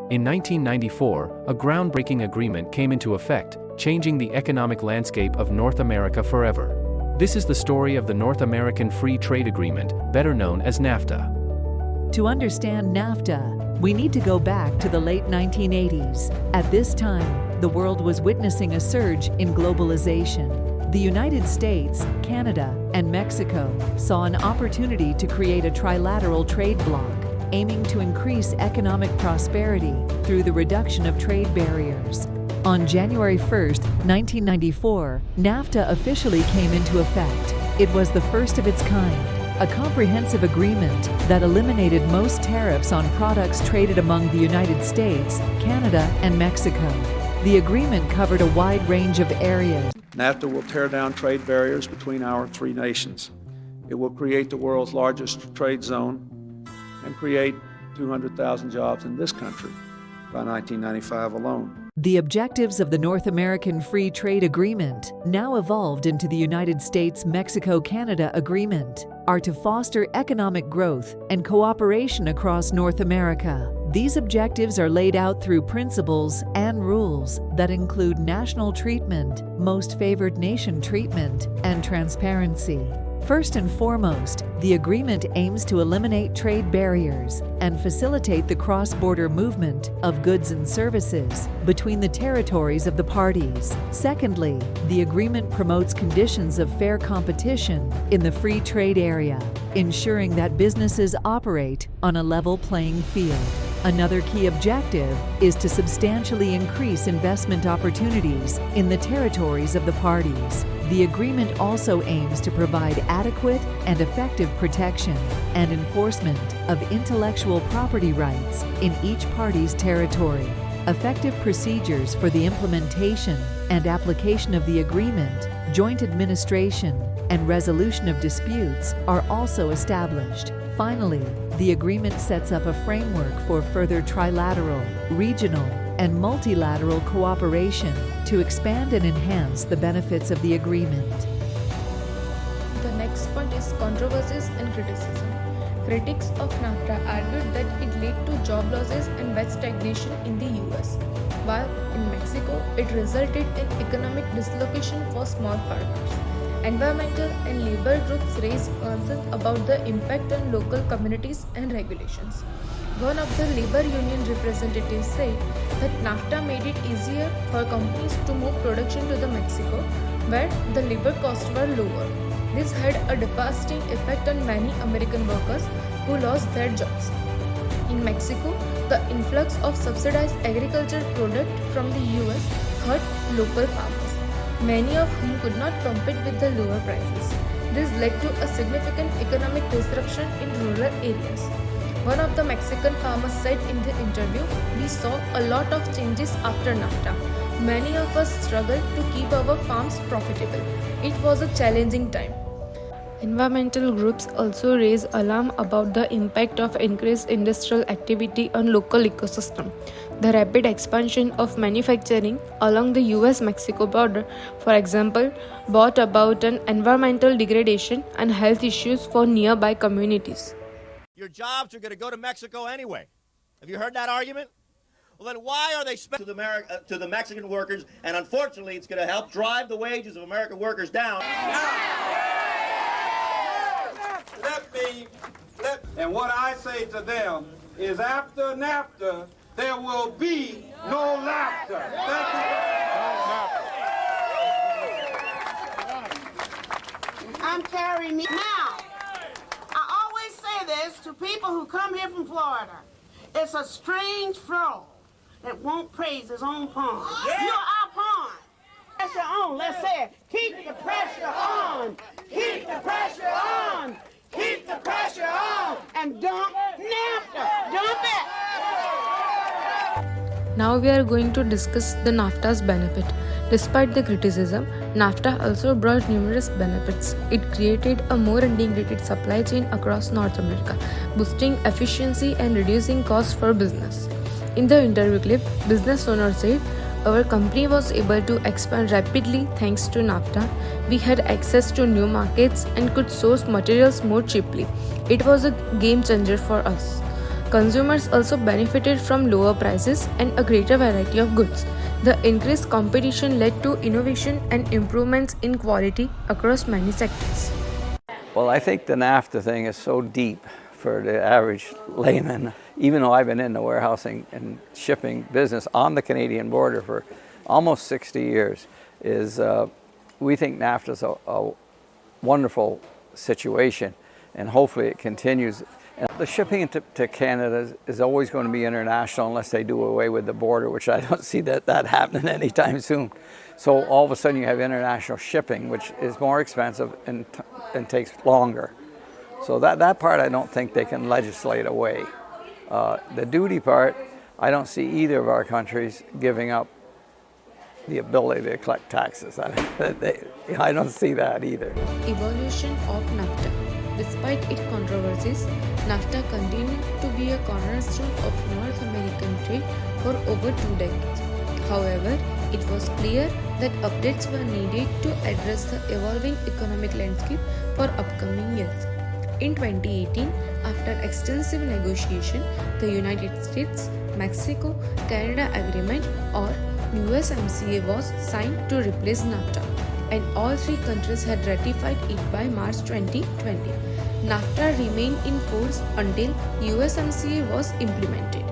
In 1994, a groundbreaking agreement came into effect, changing the economic landscape of North America forever. This is the story of the North American Free Trade Agreement, better known as NAFTA. To understand NAFTA, we need to go back to the late 1980s. At this time, the world was witnessing a surge in globalization. The United States, Canada, and Mexico saw an opportunity to create a trilateral trade bloc, aiming to increase economic prosperity through the reduction of trade barriers. On January 1, 1994, NAFTA officially came into effect. It was the first of its kind, a comprehensive agreement that eliminated most tariffs on products traded among the United States, Canada, and Mexico. The agreement covered a wide range of areas. NAFTA will tear down trade barriers between our three nations. It will create the world's largest trade zone and create 200,000 jobs in this country by 1995 alone. The objectives of the North American Free Trade Agreement, now evolved into the United States-Mexico-Canada Agreement, are to foster economic growth and cooperation across North America. These objectives are laid out through principles and rules that include national treatment, most favored nation treatment, and transparency. First and foremost, the agreement aims to eliminate trade barriers and facilitate the cross-border movement of goods and services between the territories of the parties. Secondly, the agreement promotes conditions of fair competition in the free trade area, ensuring that businesses operate on a level playing field. Another key objective is to substantially increase investment opportunities in the territories of the parties. The agreement also aims to provide adequate and effective protection and enforcement of intellectual property rights in each party's territory. Effective procedures for the implementation and application of the agreement, joint administration, and resolution of disputes are also established. Finally, the agreement sets up a framework for further trilateral, regional, and multilateral cooperation to expand and enhance the benefits of the agreement. The next point is controversies and criticism. Critics of NAFTA argued that it led to job losses and wage stagnation in the US, while in Mexico it resulted in economic dislocation for small farmers. Environmental and labor groups raised concerns about the impact on local communities and regulations. One of the labor union representatives said that NAFTA made it easier for companies to move production to the Mexico, where the labor costs were lower. This had a devastating effect on many American workers who lost their jobs. In Mexico, the influx of subsidized agricultural product from the US hurt local farmers, many of whom could not compete with the lower prices. This led to a significant economic disruption in rural areas. One of the Mexican farmers said in the interview, "We saw a lot of changes after NAFTA. Many of us struggled to keep our farms profitable. It was a challenging time." Environmental groups also raise alarm about the impact of increased industrial activity on local ecosystem. The rapid expansion of manufacturing along the US-Mexico border, for example, brought about an environmental degradation and health issues for nearby communities. Your jobs are going to go to Mexico anyway. Have you heard that argument? Well, then why are they spent to the Mexican workers? And unfortunately, it's going to help drive the wages of American workers down. And what I say to them is after NAFTA, there will be no laughter. Thank you. I'm Carrie Now, I always say this to people who come here from Florida. It's a strange frog that won't praise his own pawn. Yeah. You're our pawn. Pressure on. Let's say it. Keep the pressure on. Keep the pressure on. Keep the pressure on. And dump NAFTA. Dump it. Now we are going to discuss the NAFTA's benefit. Despite the criticism, NAFTA also brought numerous benefits. It created a more integrated supply chain across North America, boosting efficiency and reducing costs for business. In the interview clip, business owner said, "Our company was able to expand rapidly thanks to NAFTA. We had access to new markets and could source materials more cheaply. It was a game changer for us." Consumers also benefited from lower prices and a greater variety of goods. The increased competition led to innovation and improvements in quality across many sectors. Well, I think the NAFTA thing is so deep for the average layman. Even though I've been in the warehousing and shipping business on the Canadian border for almost 60 years, we think NAFTA is a wonderful situation, and hopefully it continues. And the shipping to Canada is always going to be international unless they do away with the border, which I don't see that happening anytime soon. So all of a sudden you have international shipping, which is more expensive and takes longer. So that part I don't think they can legislate away. The duty part, I don't see either of our countries giving up the ability to collect taxes. I don't see that either. Evolution of NAFTA. Despite its controversies, NAFTA continued to be a cornerstone of North American trade for over 2 decades. However, it was clear that updates were needed to address the evolving economic landscape for upcoming years. In 2018, after extensive negotiation, the United States-Mexico-Canada Agreement or USMCA was signed to replace NAFTA, and all 3 countries had ratified it by March 2020. NAFTA remained in force until USMCA was implemented.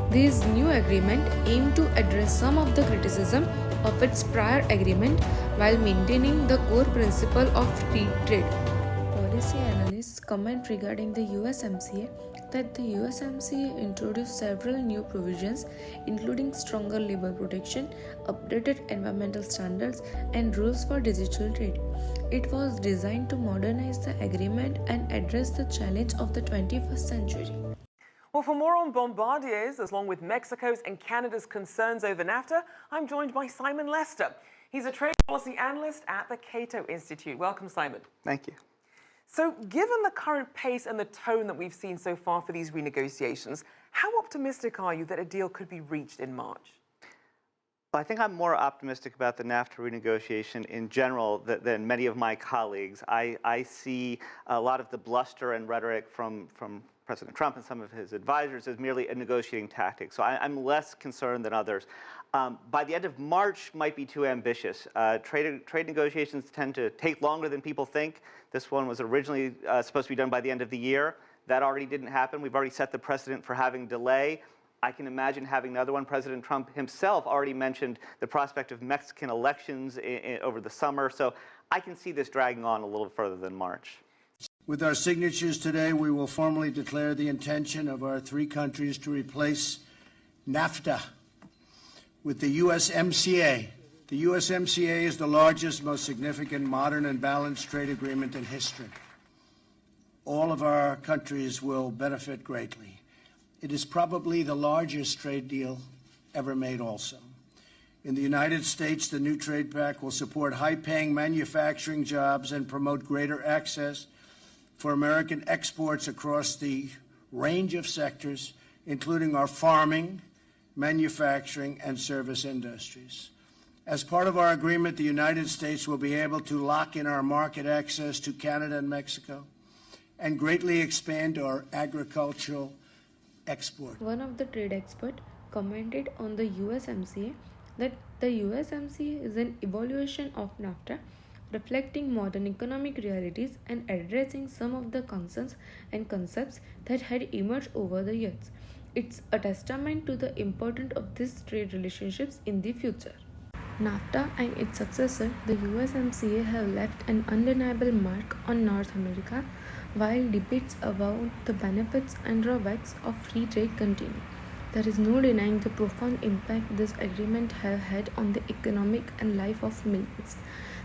This new agreement aimed to address some of the criticism of its prior agreement while maintaining the core principle of free trade. Policy analysts comment regarding the USMCA that the USMCA introduced several new provisions, including stronger labor protection, updated environmental standards, and rules for digital trade. It was designed to modernize the agreement and address the challenge of the 21st century. Well, for more on Bombardier's, along with Mexico's and Canada's concerns over NAFTA, I'm joined by Simon Lester. He's a trade policy analyst at the Cato Institute. Welcome, Simon. Thank you. So, given the current pace and the tone that we've seen so far for these renegotiations, how optimistic are you that a deal could be reached in March? Well, I think I'm more optimistic about the NAFTA renegotiation in general than many of my colleagues. I see a lot of the bluster and rhetoric from President Trump and some of his advisors as merely a negotiating tactic. So I'm less concerned than others. By the end of March might be too ambitious. Trade negotiations tend to take longer than people think. This one was originally supposed to be done by the end of the year. That already didn't happen. We've already set the precedent for having delay. I can imagine having another one. President Trump himself already mentioned the prospect of Mexican elections over the summer. So I can see this dragging on a little further than March. With our signatures today, we will formally declare the intention of our 3 countries to replace NAFTA with the USMCA. The USMCA is the largest, most significant, modern, and balanced trade agreement in history. All of our countries will benefit greatly. It is probably the largest trade deal ever made also. In the United States, the new trade pact will support high-paying manufacturing jobs and promote greater access for American exports across the range of sectors, including our farming, manufacturing, and service industries. As part of our agreement, the United States will be able to lock in our market access to Canada and Mexico and greatly expand our agricultural export. One of the trade experts commented on the USMCA that the USMCA is an evaluation of NAFTA, reflecting modern economic realities and addressing some of the concerns and concepts that had emerged over the years. It's a testament to the importance of these trade relationships in the future. NAFTA and its successor, the USMCA, have left an undeniable mark on North America, while debates about the benefits and drawbacks of free trade continue. There is no denying the profound impact this agreement has had on the economic and life of millions.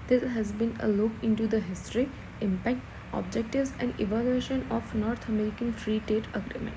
This has been a look into the history, impact, objectives, and evaluation of North American Free Trade Agreement.